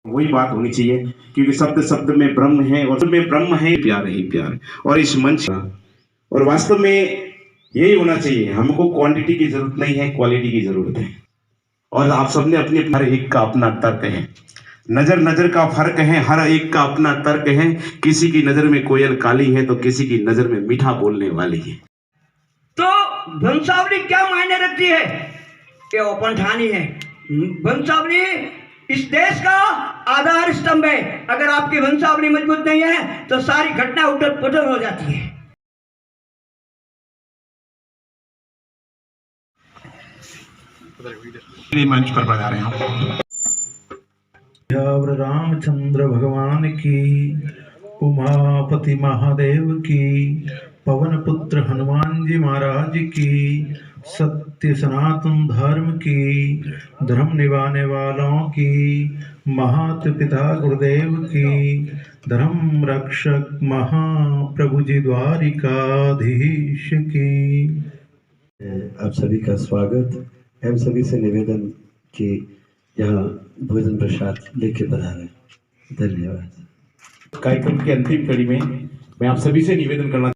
वही बात होनी चाहिए, क्योंकि शब्द शब्द में ब्रह्म है और में ब्रह्म है, प्यार ही प्यार। और इस मंच का और वास्तव में यही होना चाहिए, हमको क्वांटिटी की जरूरत नहीं है, क्वालिटी की जरूरत है। और आप सबने अपने हर एक का अपना तर्क है, नजर नजर का फर्क है, हर एक का अपना तर्क है। किसी की नजर में कोयल काली है तो किसी की नजर में मीठा बोलने वाली है। तो वंशावली क्या मायने रखती है? ये ओपन ठानी है। वंशावली इस देश का आधार स्तंभ है। अगर आपकी वंशावली मजबूत नहीं है तो सारी घटना उलट पुलट हो जाती है। मंच पर बजा रहे हैं रामचंद्र भगवान की, उमापति महादेव की, पवन पुत्र हनुमान जी महाराज की, सत्य सनातन धर्म की, धर्म निभाने वालों की, महात पिता गुरुदेव की, धर्म रक्षक महाप्रभु जी द्वारिकाधीश की। आप सभी का स्वागत। हम सभी से निवेदन कि यहाँ भोजन प्रसाद लेके पधारें। धन्यवाद। कार्यक्रम की अंतिम कड़ी में मैं आप सभी से निवेदन करना,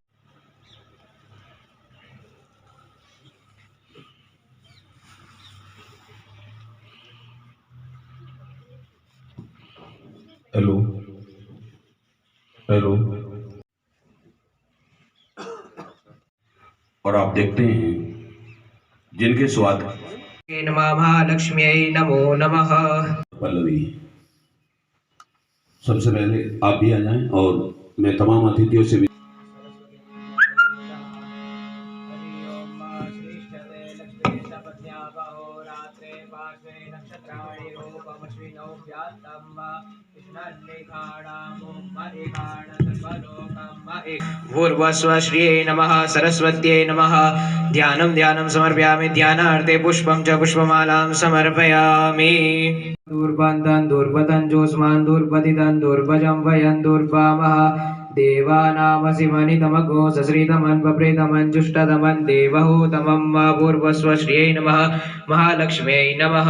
हेलो हेलो, और आप देखते हैं जिनके स्वाद नमः महालक्ष्म्यै नमो नमः। पल्लवी, सबसे पहले आप भी आ जाएं और मैं तमाम अतिथियों से भी पूर्वस्व श्रिये नमः सरस्वत्यै नमः। ध्यानं ध्यानं समर्पयामि, ध्यानार्थे पुष्पं च पुष्पमालां समर्पयामि। दुर्बन्धं दुर्पदं जोस्मान् दुर्पतितं दुर्भजं वयं दुर्वामः। देवानामसिमनितमगो सश्रीतमन् वप्रेतमन् जुष्टतमन् देवहूतमं वा। पूर्वस्व श्रियै नमः महालक्ष्म्यै नमः।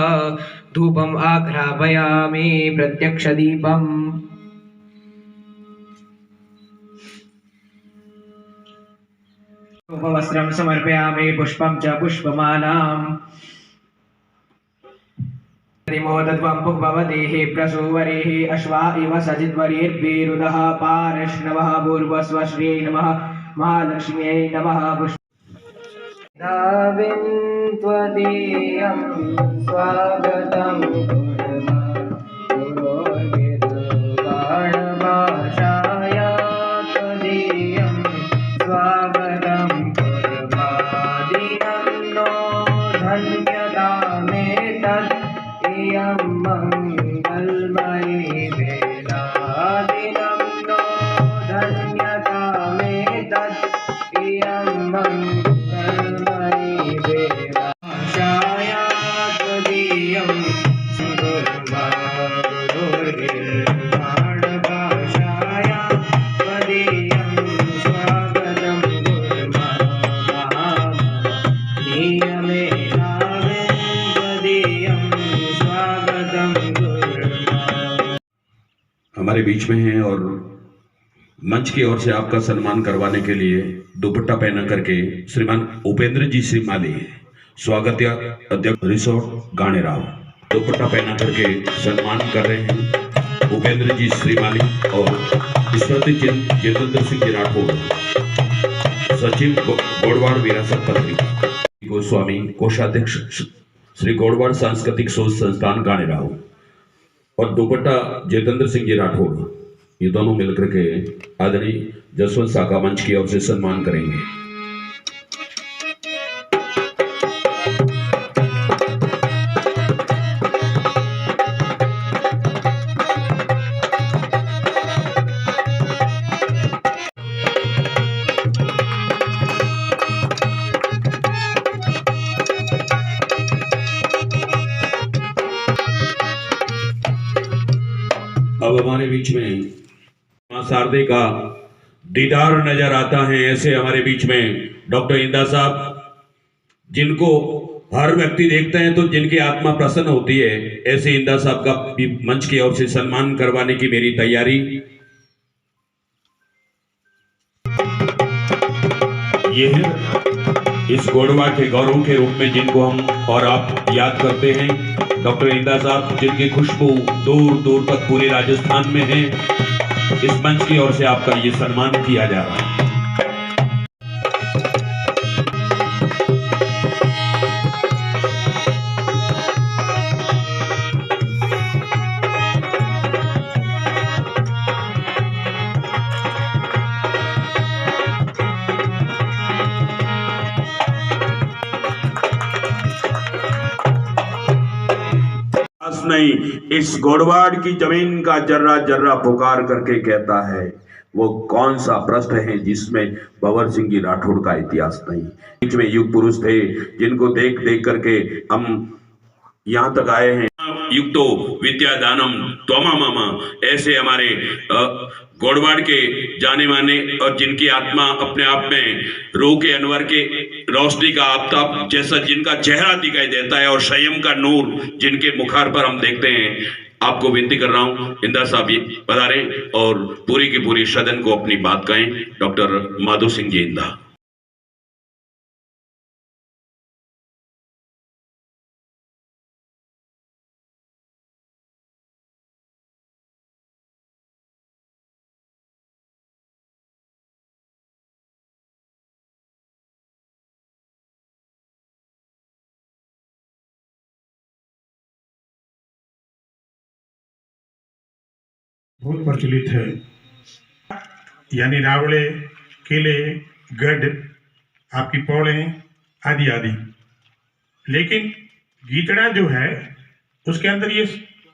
धूपम् आघ्रापयामि प्रत्यक्षदीपम्। वस्त्रं समर्पयामि, पुष्पं च पुष्पमालाम्। मोदत्वं पुष्पवतीः प्रसूवरीः अश्वा इव सजिद्वरीर्वीरुदः पार्ष्णवः। पूर्वस्व श्रियै नमः महालक्ष्म्यै नमः। त्वदीयं स्वागतं मंगलमयी बेला दिनं नो धन्यता में तत् इयं मंगलमयी बेला। शाया त्वदीयं भाषाया त्वदीयं स्वागतं नियमे हमारे बीच में हैं और मंच की ओर से आपका सम्मान करवाने के लिए दुपट्टा पहना करके श्रीमान उपेंद्र जी श्रीमाली, स्वागत अध्यक्ष रिसोर्ट गाणेराव, दुपट्टा पहना करके सम्मान कर रहे हैं उपेंद्र जी श्रीमाली और स्मृति जितेंद्र सिंह जी राठौर, सचिव गोड़वाड़ विरासत पत्रिका, गोस्वामी कोषाध्यक्ष श्री गोड़वाड़ सांस्कृतिक शोध संस्थान गाणेराव और दुपट्टा जितेंद्र सिंह जी राठौर, ये दोनों मिलकर के आदरणीय जसवंत साका मंच की ओर से सम्मान करेंगे। अब हमारे बीच में मां शारदे का दीदार नजर आता है। ऐसे हमारे बीच में डॉक्टर इंदा साहब, जिनको हर व्यक्ति देखते हैं तो जिनकी आत्मा प्रसन्न होती है, ऐसे इंदा साहब का भी मंच की ओर से सम्मान करवाने की मेरी तैयारी। ये है इस गोडवा के गौरव के रूप में जिनको हम और आप याद करते हैं, डॉक्टर इंदा साहब, जिनकी खुशबू दूर दूर तक पूरे राजस्थान में है। इस मंच की ओर से आपका ये सम्मान किया जा रहा है। नहीं, इस गोडवाड़ की जमीन का जर्रा जर्रा पुकार करके कहता है, वो कौन सा प्रश्न है जिसमें भंवर सिंह जी राठौड़ का इतिहास नहीं। बीच में युग पुरुष थे जिनको देख देख करके हम यहाँ तक आए हैं। युक्तो विद्या दानम त्वमा मामा, ऐसे हमारे गोडवाड़ के जाने माने और जिनकी आत्मा अपने आप में रूह के अनवर के रोशनी का आफताब जैसा जिनका चेहरा दिखाई देता है और संयम का नूर जिनके मुखार पर हम देखते हैं, आपको विनती कर रहा हूं इंदा साहब ये पधारें और पूरी की पूरी सदन को अपनी बात कहें। डॉक्टर माधो सिंह जी इंदा। बहुत प्रचलित है, यानी रावड़े, केले, गढ़, आपकी पौड़े आदि आदि। लेकिन गीतड़ा जो है उसके अंदर ये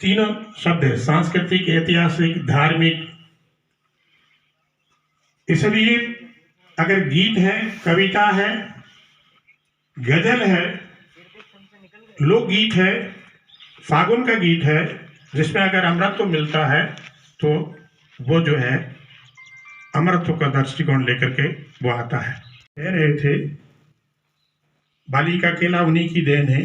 तीनों शब्द है, सांस्कृतिक, ऐतिहासिक, धार्मिक। इसलिए अगर गीत है, कविता है, गजल है, लोकगीत है, फागुन का गीत है, जिसमें अगर अमृत मिलता है तो वो जो है अमृत का दृष्टिकोण लेकर के वो आता है। कह रहे थे बाली का केला उन्हीं की देन है।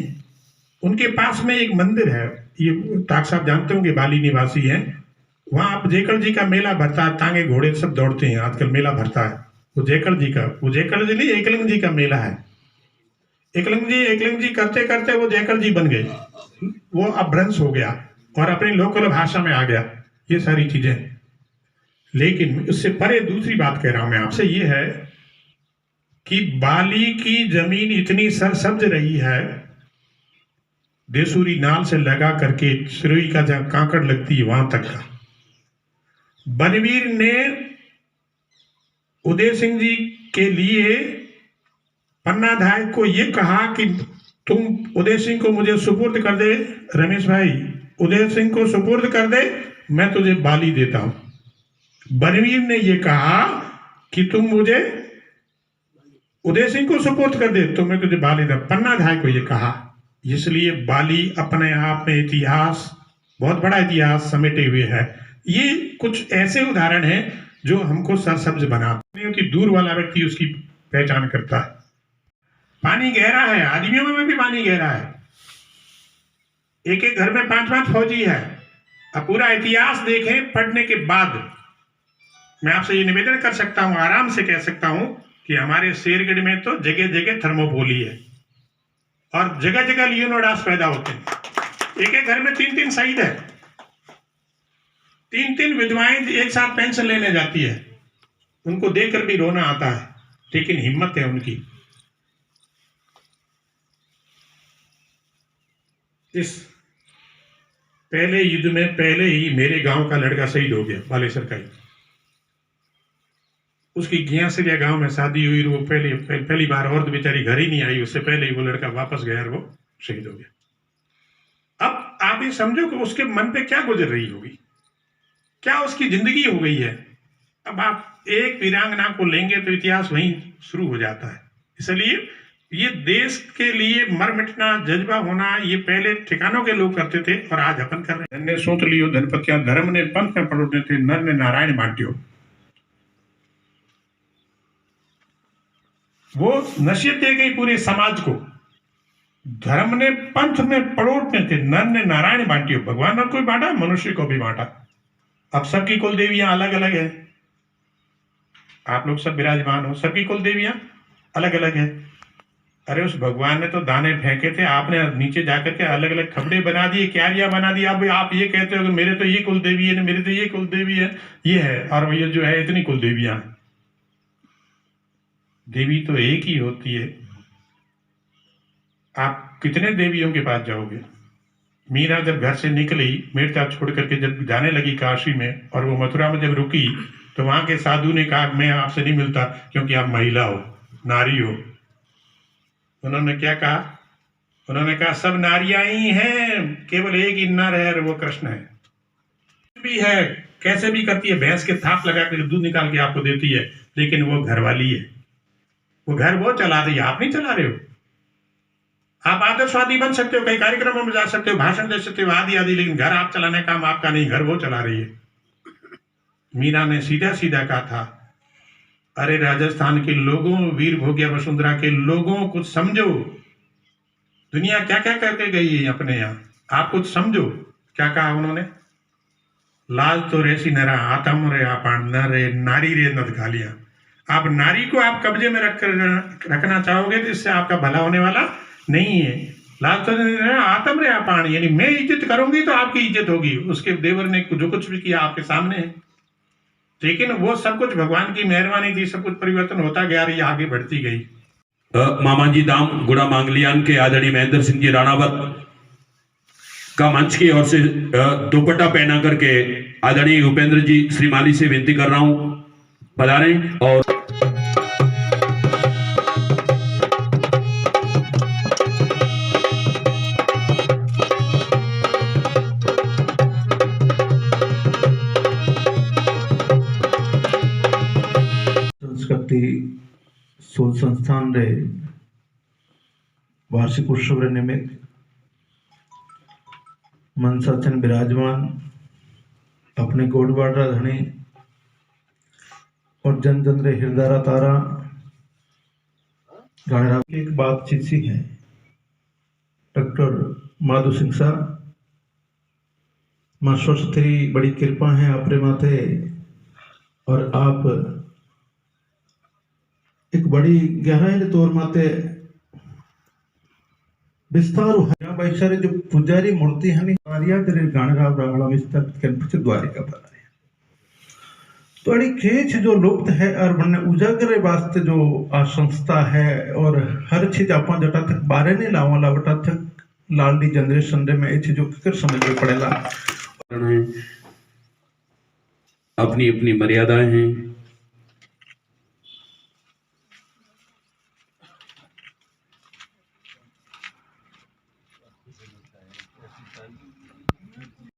उनके पास में एक मंदिर है, ये ताक साहब जानते होंगे, बाली निवासी हैं। वहाँ आप जेकल जी का मेला भरता है, तांगे घोड़े सब दौड़ते हैं, आजकल मेला भरता है। वो जेकल जी नहीं, एकलिंग जी का मेला है। एकलिंग जी करते करते वो जेकल जी बन गए, वो अपभ्रंश हो गया और अपनी लोकल भाषा में आ गया, ये सारी चीजें। लेकिन उससे परे दूसरी बात कह रहा हूं मैं आपसे, ये है कि बाली की जमीन इतनी सरसब्ज रही है, देसूरी नाल से लगा करके सिरोही का जहां कांकड़ लगती है वहां तक का। बनवीर ने उदय सिंह जी के लिए पन्नाधाय को ये कहा कि तुम उदय सिंह को मुझे सुपुर्द कर दे, रमेश भाई उदय सिंह को सुपुर्द कर दे, मैं तुझे बाली देता हूं। बनवीर ने यह कहा कि तुम मुझे उदय सिंह को सुपुर्द कर दे तो मैं तुझे बाली दूं। पन्नाधाय को यह कहा। इसलिए बाली अपने आप में इतिहास, बहुत बड़ा इतिहास समेटे हुए है। ये कुछ ऐसे उदाहरण हैं जो हमको सरसब्ज बनाते हैं कि दूर वाला व्यक्ति उसकी पहचान करता है। पानी गहरा है, आदमियों में भी पानी गहरा है। एक एक घर में 5-5 फौजी है। अब पूरा इतिहास देखें पढ़ने के बाद मैं आपसे ये निवेदन कर सकता हूं, आराम से कह सकता हूं कि हमारे शेरगढ़ में तो जगह जगह थर्मोपोली है और जगह जगह लियोनोडास पैदा होते हैं। एक एक घर में 3-3 शहीद है, 3-3 विधवाएं एक साथ पेंशन लेने जाती है। उनको देखकर भी रोना आता है, लेकिन हिम्मत है उनकी। इस पहले युद्ध में पहले ही मेरे गांव का लड़का शहीद हो गया, बालेश्वर का ही। उसकी घियासरिया गांव में शादी हुई, वो पहली बार औरत बेचारी घर ही नहीं आई, उससे पहले ही वो लड़का वापस गया और वो शहीद हो गया। अब आप ये समझो कि उसके मन पे क्या गुजर रही होगी, क्या उसकी जिंदगी हो गई है। अब आप एक वीरांगना को लेंगे तो इतिहास वहीं शुरू हो जाता है। इसलिए ये देश के लिए मर मिटना, जज्बा होना, ये पहले ठिकानों के लोग करते थे और आज अपन कर रहे हैं। धन ने सोच लियो धनपतिया, धर्म ने पंथ में पड़ोते थे, नर ने नारायण बांटियो। वो नसीहत दे गई पूरे समाज को धर्म ने पंथ में पड़ोटने थे, नर ने नारायण बांटी हो, भगवान ने कोई बांटा, मनुष्य को भी बांटा। अब सबकी कुल देवियां अलग अलग है, आप लोग सब विराजमान हो, सबकी कुल देवियां अलग अलग है। अरे उस भगवान ने तो दाने फेंके थे, आपने नीचे जाकर के अलग अलग खबड़े बना दिए, क्यारियां बना दी। अब आप ये कहते हो कि मेरे तो ये कुल देवी है, मेरे तो ये कुल देवी है, ये है, और ये जो है इतनी कुल देवियां। देवी तो एक ही होती है। आप कितने देवियों के पास जाओगे? मीरा जब घर से निकली, मिर्चा छोड़ करके जब जाने लगी काशी में, और वो मथुरा में जब रुकी, तो वहां के साधु ने कहा मैं आपसे नहीं मिलता क्योंकि आप महिला हो, नारी हो। उन्होंने क्या कहा? उन्होंने कहा सब नारियां ही हैं, केवल एक ही नर है और वो कृष्ण है। भी है, कैसे भी करती है, भैंस के थाप लगा कर दूध निकाल के आपको देती है, लेकिन वो घर वाली है, वो घर वो चला रही है, आप नहीं चला रहे हो। आप आदर्शवादी बन सकते हो, कई कार्यक्रमों में जा सकते हो, भाषण दे सकते हो, आदि आदि, लेकिन घर आप चलाने का काम आपका नहीं, घर वो चला रही है। मीरा ने सीधा सीधा कहा था, अरे राजस्थान के लोगों, वीर भोगिया वसुंधरा के लोगों, कुछ समझो, दुनिया क्या क्या करके गई है अपने यहाँ, आप कुछ समझो। क्या कहा उन्होंने? लाज तो रेसी नरा आतम रे आपण न रे नारी रे नद गालियां। आप नारी को आप कब्जे में रखना चाहोगे तो इससे आपका भला होने वाला नहीं है। लाज तो आतम रे आपण, यानी मैं इज्जत करूंगी तो आपकी इज्जत होगी। उसके देवर ने जो कुछ भी किया आपके सामने है, लेकिन वो सब कुछ भगवान की मेहरबानी थी, सब कुछ परिवर्तन होता गया, रही आगे बढ़ती गई। मामाजी धाम गुड़ा मांगलियान के आदरणीय महेंद्र सिंह जी राणावत का मंच की ओर से दुपट्टा पहना करके आदरणीय उपेंद्र जी श्रीमाली से विनती कर रहा हूं, पधारें। और संस्कृति शोध संस्थान रे वार्षिक उत्सव रे निमित्त मनसाचन विराजमान अपने गोडवाड़ा धनी और जन जन रे हृदय तारा गाड़ा की एक बातचीत सी है। डॉक्टर माधु सिंह साहब, मां सरस्वती बड़ी कृपा है आपरे माथे, और आप एक बड़ी गहराई रे तौर माते विस्तार है। बैसारे जो पुजारी मूर्ति है आर्या तेरे गाणराव रावड़ा विस्तार के द्वारिका पर है, तो अड़ी खेच जो लुप्त है और बनने उजागर वास्ते जो आ संस्था है, और हर चीज आप जटा तक बारे नहीं लावा बटा तक लाडली जनरेशन रे में ये चीजों कर समझ में पड़ेला। अपनी अपनी मर्यादाएं हैं।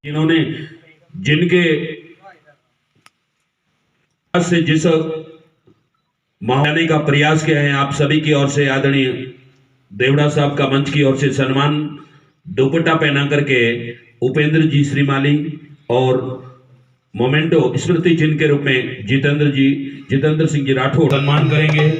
इन्होंने जिनके से जिस महाने का प्रयास किया है, आप सभी की ओर से आदरणीय देवड़ा साहब का मंच की ओर से सम्मान दुपट्टा पहना करके उपेंद्र जी श्रीमाली और मोमेंटो स्मृति चिन्ह के रूप में जितेंद्र सिंह जी राठौड़ सम्मान करेंगे।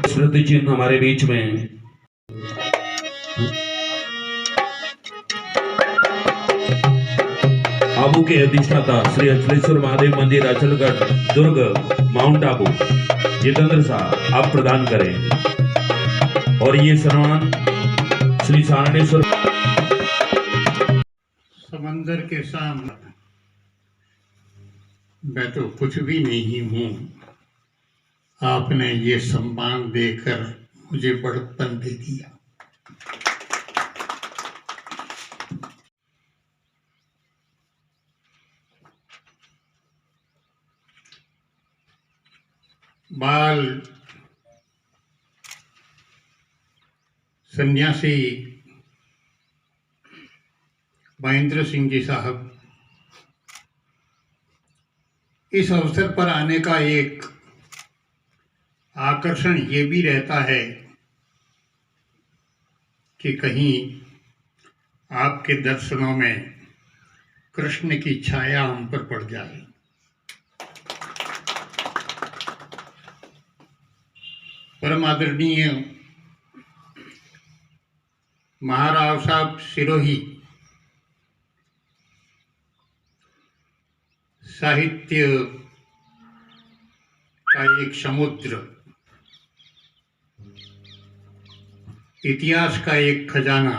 स्मृति चिन्ह हमारे बीच में आबू के अधिष्ठाता श्री अचलेश्वर महादेव मंदिर अचलगढ़ दुर्ग माउंट आबू जितेंद्र साहब आप प्रदान करें। और ये सम्मान श्री सारणेश्वर समंदर के सामने मैं तो कुछ भी नहीं हूँ, आपने ये सम्मान देकर मुझे बड़प्पन दे दिया। बाल सन्यासी महेंद्र सिंह जी साहब, इस अवसर पर आने का एक आकर्षण ये भी रहता है कि कहीं आपके दर्शनों में कृष्ण की छाया हम पर पड़ जाए। परम आदरणीय महाराव साहब सिरोही साहित्य का एक समुद्र, इतिहास का एक खजाना,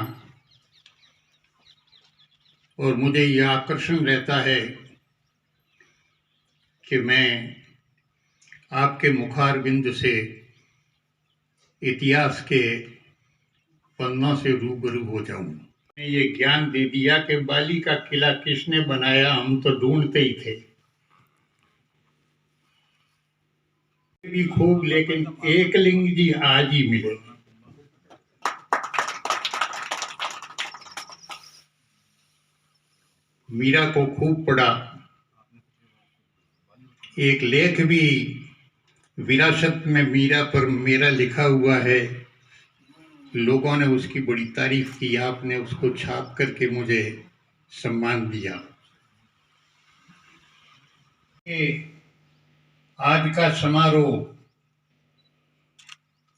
और मुझे यह आकर्षण रहता है कि मैं आपके मुखारबिंद से इतिहास के पन्नों से रूबरू हो जाऊं। ये ज्ञान दे दिया कि बाली का किला किसने बनाया, हम तो ढूंढते ही थे भी खूब, लेकिन एकलिंग जी आज ही मिले। मीरा को खूब पढ़ा, एक लेख भी विरासत में मीरा पर मेरा लिखा हुआ है, लोगों ने उसकी बड़ी तारीफ की, आपने उसको छाप करके मुझे सम्मान दिया। ये आज का समारोह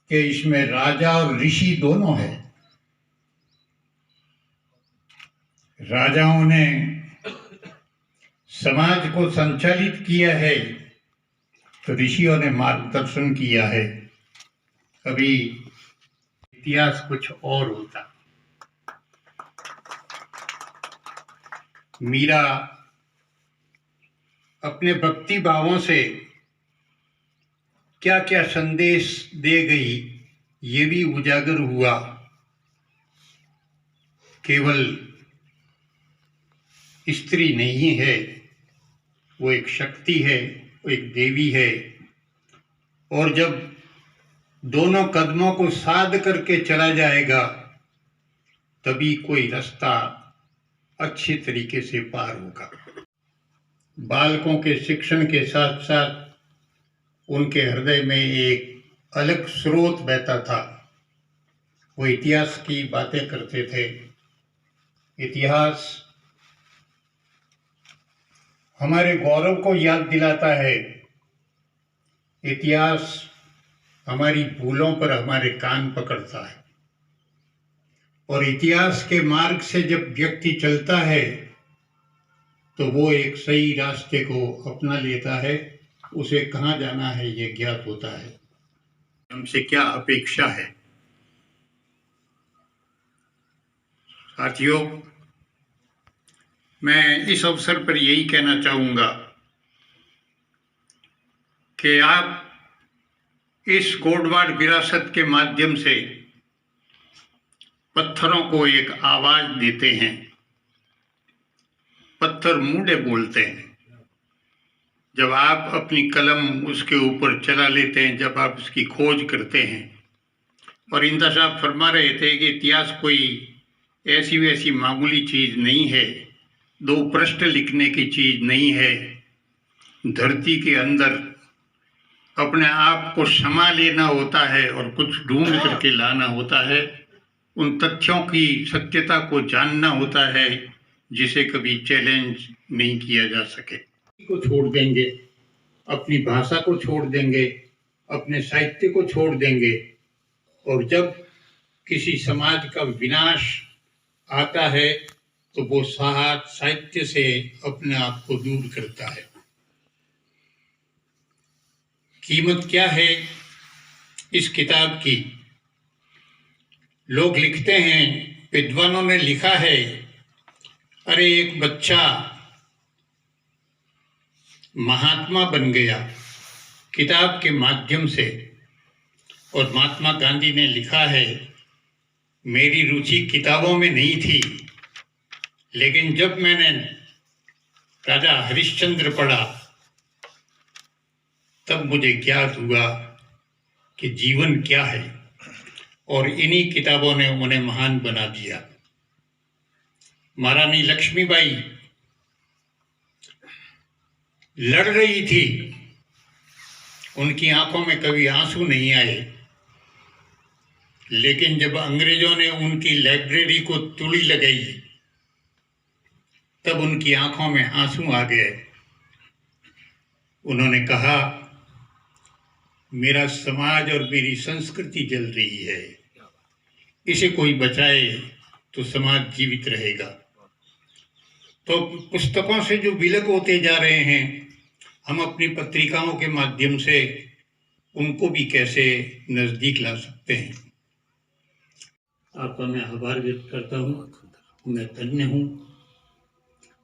के इसमें राजा और ऋषि दोनों है। राजाओं ने समाज को संचालित किया है तो ऋषियों ने मार्गदर्शन किया है। कभी इतिहास कुछ और होता। मीरा अपने भक्ति भावों से क्या क्या संदेश दे गई ये भी उजागर हुआ। केवल स्त्री नहीं है, वो एक शक्ति है, वो एक देवी है, और जब दोनों कदमों को साध करके चला जाएगा तभी कोई रास्ता अच्छे तरीके से पार होगा। बालकों के शिक्षण के साथ साथ उनके हृदय में एक अलग स्रोत बहता था। वो इतिहास की बातें करते थे। इतिहास हमारे गौरव को याद दिलाता है। इतिहास हमारी भूलों पर हमारे कान पकड़ता है, और इतिहास के मार्ग से जब व्यक्ति चलता है तो वो एक सही रास्ते को अपना लेता है। उसे कहाँ जाना है ये ज्ञात होता है, हमसे क्या अपेक्षा है। साथियों, मैं इस अवसर पर यही कहना चाहूँगा कि आप इस गोडवाड़ विरासत के माध्यम से पत्थरों को एक आवाज देते हैं। पत्थर मुंडे बोलते हैं। जब आप अपनी कलम उसके ऊपर चला लेते हैं, जब आप उसकी खोज करते हैं, और इंदा साहब फरमा रहे थे कि इतिहास कोई ऐसी वैसी मामूली चीज़ नहीं है, दो पृष्ठ लिखने की चीज़ नहीं है। धरती के अंदर अपने आप को समा लेना होता है और कुछ ढूंढ करके लाना होता है। उन तथ्यों की सत्यता को जानना होता है जिसे कभी चैलेंज नहीं किया जा सके। को छोड़ देंगे, अपनी भाषा को छोड़ देंगे, अपने साहित्य को छोड़ देंगे, और जब किसी समाज का विनाश आता है तो वो साहित्य से अपने आप को दूर करता है। कीमत क्या है इस किताब की? लोग लिखते हैं, विद्वानों ने लिखा है, अरे एक बच्चा महात्मा बन गया किताब के माध्यम से। और महात्मा गांधी ने लिखा है, मेरी रुचि किताबों में नहीं थी, लेकिन जब मैंने राजा हरिश्चंद्र पढ़ा तब मुझे ज्ञात हुआ कि जीवन क्या है, और इन्हीं किताबों ने उन्हें महान बना दिया। महारानी लक्ष्मीबाई लड़ रही थी उनकी आंखों में कभी आंसू नहीं आए, लेकिन जब अंग्रेजों ने उनकी लाइब्रेरी को तुड़ी लगाई तब उनकी आंखों में आंसू आ गए। उन्होंने कहा, मेरा समाज और मेरी संस्कृति जल रही है, इसे कोई बचाए तो समाज जीवित रहेगा। तो पुस्तकों से जो विलग होते जा रहे हैं, हम अपनी पत्रिकाओं के माध्यम से उनको भी कैसे नज़दीक ला सकते हैं। आपका मैं आभार व्यक्त करता हूँ। मैं धन्य हूँ।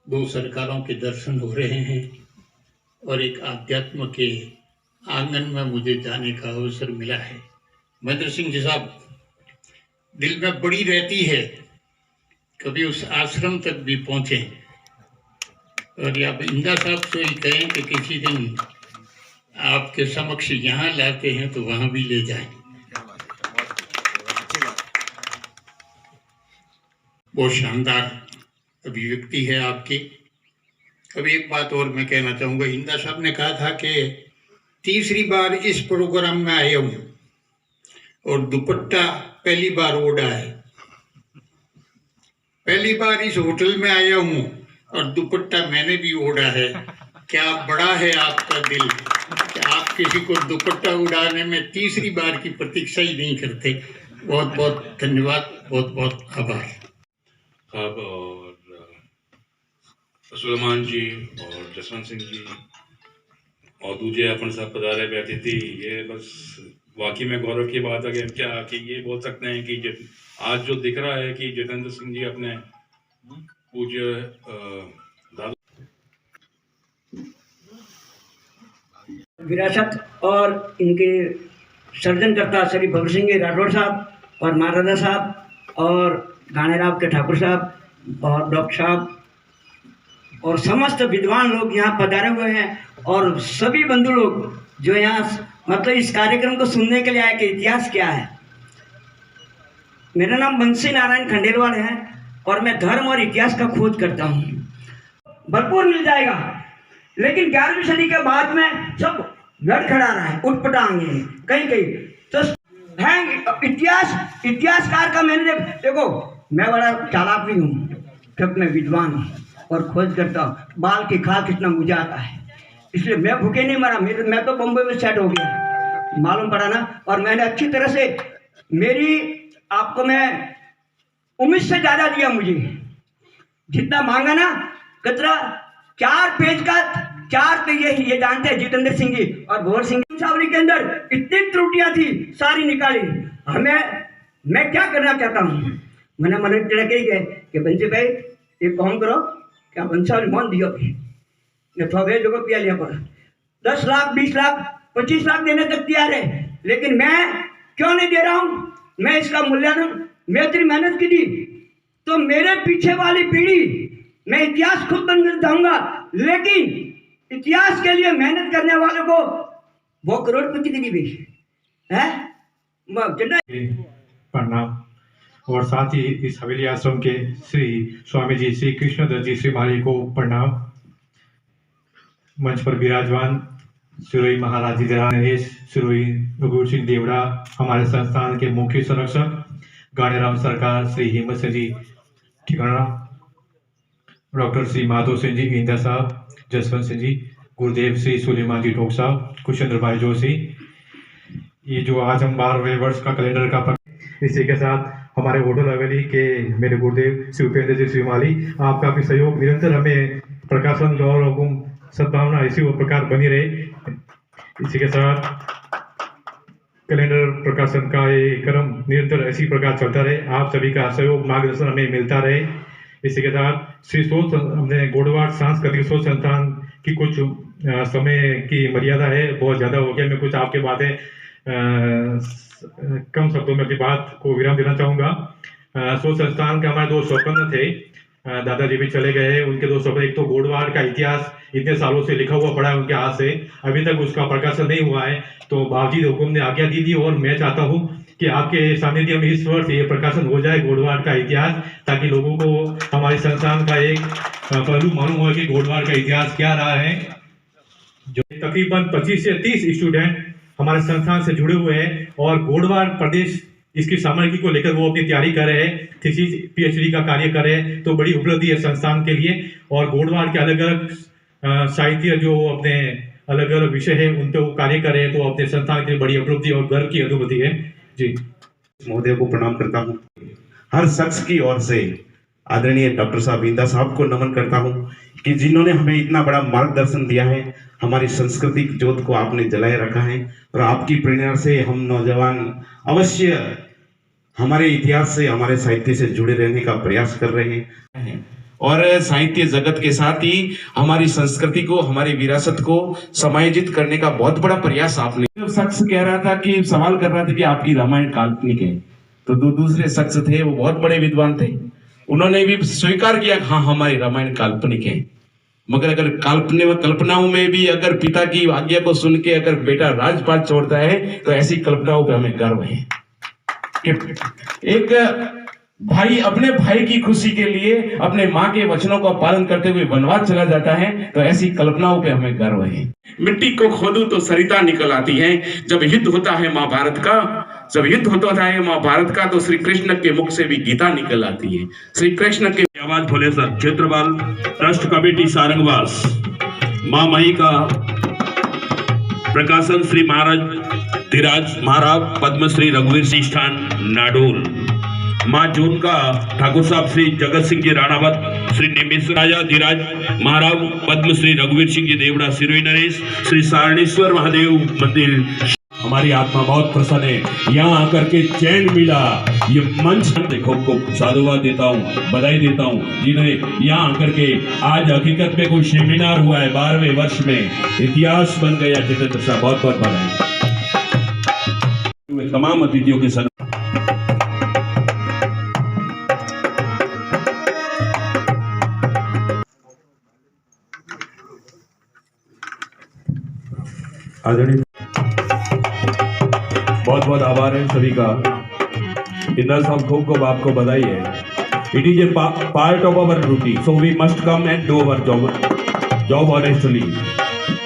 2 सरकारों के दर्शन हो रहे हैं और एक आध्यात्म के आंगन में मुझे जाने का अवसर मिला है। महेंद्र सिंह जी साहब, दिल में बड़ी रहती है कभी उस आश्रम तक भी पहुँचे, और आप इंदा साहब से ही कहें कि किसी दिन आपके समक्ष यहाँ लाते हैं तो वहाँ भी ले जाएं। बहुत शानदार अभिव्यक्ति है आपकी। अभी एक बात और मैं कहना चाहूँगा। इंदा साहब ने कहा था कि तीसरी बार इस प्रोग्राम में आया हूँ और दुपट्टा पहली बार ओढ़ा है। पहली बार इस होटल में आया हूँ और दुपट्टा मैंने भी ओढ़ा है। क्या बड़ा है आपका दिल कि आप किसी को दुपट्टा उड़ाने में तीसरी बार की प्रतीक्षा ही नहीं करते। बहुत बहुत धन्यवाद, बहुत बहुत आभार साहब और सुलेमान जी और जसवंत सिंह जी और दूजे अपन सब पधारे बैठे थी। ये बस वाकई में गौरव की बात है कि क्या कि ये बोल सकते हैं कि आज जो दिख रहा है कि जितेंद्र सिंह जी अपने पूज्य दादा विरासत और इनके सर्जनकर्ता श्री भगत सिंह राठौड़ साहब और महाराजा साहब और गानेराव के ठाकुर साहब और डॉक्टर साहब और समस्त विद्वान लोग यहाँ पधारे हुए हैं, और सभी बंधु लोग जो यहाँ मतलब इस कार्यक्रम को सुनने के लिए आए कि इतिहास क्या है। मेरा नाम बंसी नारायण खंडेलवाल है और मैं धर्म और इतिहास का खोज करता हूँ। भरपूर मिल जाएगा, लेकिन 11वीं सदी के बाद में सब लड़खड़ा रहा है, उठपटांगे कहीं कहीं तो है। इतिहासकार का मैंने देखो, मैं बड़ा चालाक भी हूँ, जब मैं विद्वान हूँ और खोज करता हूँ। बाल की खाल कितना मुझे आता है, इसलिए मैं भूखे नहीं मरा। मैं तो बम्बई में सेट हो गया, मालूम पड़ा ना। और मैंने अच्छी तरह से मेरी आपको मैं उम्मीद से ज़्यादा दिया, मुझे जितना मांगा ना कतरा 4 पेज का 4 पेज ये जानते हैं जितेंद्र सिंह जी और भोर सिंह सावरी के अंदर इतनी त्रुटियां थी, सारी निकाली। मैं क्या करना चाहता हूँ, मैंने मन लगे गए कि बंसी भाई एक काम करो, क्या बंसावली मान दियो थोड़े जगह पिया लिया पर 10 लाख 20 लाख 25 लाख देने तक तैयार है, लेकिन मैं क्यों नहीं दे रहा हूँ। मैं इसका मूल्यांकन, मैं इतनी मेहनत की थी तो मेरे पीछे वाली पीढ़ी, मैं इतिहास खुद बन जाऊंगा, लेकिन इतिहास के लिए मेहनत करने वालों को वो करोड़पति की भी है। प्रणाम। और साथ ही इस हवेली आश्रम के श्री स्वामी जी श्री कृष्णदत्त जी श्री माली को प्रणाम। मंच पर विराजमान सिरोही महाराज नरेश, सिरोही रघुवीर सिंह देवड़ा, हमारे संस्थान के मुख्य संरक्षक गाड़ेराम सरकार श्री हिम्मत सिंह जी ठिकाना, डॉक्टर श्री माधव सिंह जी इंदा साहब, जसवंत सिंह जी, गुरुदेव श्री सुलेमान जी टोक साहब, कुशेंद्र भाई जोशी। ये जो आज हम 12वें वर्ष का कैलेंडर का इसी के साथ हमारे होटल हवेली के मेरे गुरुदेव श्री उपेंद्र जी श्री माली, आपका भी सहयोग निरंतर हमें प्रकाशन गौरव हुकुम सद्भावना इसी वो प्रकार बनी रहे। इसी के साथ कैलेंडर प्रकाशन का ये क्रम निरंतर इसी प्रकार चलता रहे, आप सभी का सहयोग मार्गदर्शन हमें मिलता रहे। इसी के साथ श्री सोच हमने गोडवाड़ सांस्कृतिक सोच संस्थान की कुछ समय की मर्यादा है, बहुत ज़्यादा हो गया। मैं कुछ आपके बातें कम शब्दों में अपनी बात को विराम देना चाहूँगा। सोच संस्थान के हमारे 2 स्वप्न थे, दादाजी भी चले गए, उनके 2 स्वप्न, एक तो गोडवाड़ का इतिहास इतने सालों से लिखा हुआ पड़ा है उनके हाथ से, अभी तक उसका प्रकाशन नहीं हुआ है, तो बाबूजी हुकुम ने आज्ञा दी थी और मैं चाहता हूँ कि आपके सानिध्य में इस वर्ष ये प्रकाशन हो जाए गोडवाड़ का इतिहास, ताकि लोगों को हमारे संस्थान का एक पहलू मालूम हो कि गोडवाड़ का इतिहास क्या रहा है। जो तकरीबन 25 से 30 स्टूडेंट हमारे संस्थान से जुड़े हुए हैं और गोडवार प्रदेश इसकी सामग्री को लेकर वो अपनी तैयारी कर रहे हैं, थीसिस PhD का कार्य कर रहे हैं। तो बड़ी उपलब्धि है संस्थान के लिए। और गोडवार के अलग अलग साहित्य जो अपने अलग अलग विषय है उन पर वो कार्य कर रहे हैं, तो अपने संस्थान के लिए बड़ी उपलब्धि और गर्व की अनुभूति है। जी महोदय को प्रणाम करता हूँ। हर शख्स की ओर से आदरणीय डॉक्टर साहब इंदा साहब को नमन करता हूँ कि जिन्होंने हमें इतना बड़ा मार्गदर्शन दिया है, हमारी सांस्कृतिक ज्योत को आपने जलाए रखा है और आपकी प्रेरणा से हम नौजवान अवश्य हमारे इतिहास से, हमारे साहित्य से जुड़े रहने का प्रयास कर रहे हैं और साहित्य जगत के साथ ही हमारी संस्कृति को, हमारी विरासत को समायोजित करने का बहुत बड़ा प्रयास आपने। जो शख्स कह रहा था कि सवाल कर रहा था कि आपकी रामायण काल्पनिक है, तो दो दूसरे शख्स थे, वो बहुत बड़े विद्वान थे, उन्होंने भी स्वीकार किया हाँ हमारी रामायण काल्पनिक है। मगर अगर कल्पनाओं में भी अगर पिता की आज्ञा को सुन के अगर बेटा राजपाट छोड़ता है तो ऐसी कल्पनाओं पे हमें गर्व है कि एक भाई अपने भाई की खुशी के लिए अपने माँ के वचनों का पालन करते हुए वनवास चला जाता है, तो ऐसी कल्पनाओं पे हमें गर्व है। मिट्टी को खोदूं तो सरिता निकल आती है। जब युद्ध होता है महाभारत का, तो श्री कृष्ण के मुख से भी गीता निकल आती है। श्री कृष्ण के आवाज खोले सर। क्षेत्रपाल ट्रस्ट कमेटी सारंगवास। माँ मही का प्रकाशन श्री महाराज धीराज महाराज पद्मश्री रघुवीर सिंह स्थान नाडोल। माँ जून का ठाकुर साहब श्री जगत सिंह जी राणावत, श्री निमिष राजा धीराज महाराज पद्मश्री रघुवीर सिंह जी देवड़ा सिरोही नरेश, श्री सारणेश्वर महादेव मंदिर। हमारी आत्मा बहुत प्रसन्न है, यहाँ आकर के चैन मिला। ये मंच देखो को साधुवाद देता हूँ, बधाई देता हूँ जिन्हें यहाँ आकर के आज हकीकत में कोई सेमिनार हुआ है 12वें वर्ष में, इतिहास बन गया। जितेंद्र साहब बहुत बहुत बधाई। तमाम अतिथियों के साथ आदरणीय बहुत बहुत आभार है सभी का। इंदर साहब खूब आपको बधाई है। It is a part of our duty, so we must come and do our job honestly.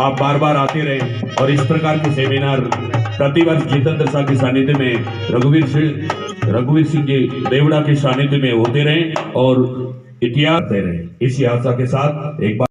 आप बार बार आते रहे और इस प्रकार के सेमिनार प्रतिवर्ष जितेंद्र साहब के सानिध्य में, रघुवीर सिंह जी देवड़ा के सानिध्य में होते रहे और इतिहास दे रहे। इसी आशा के साथ एक बार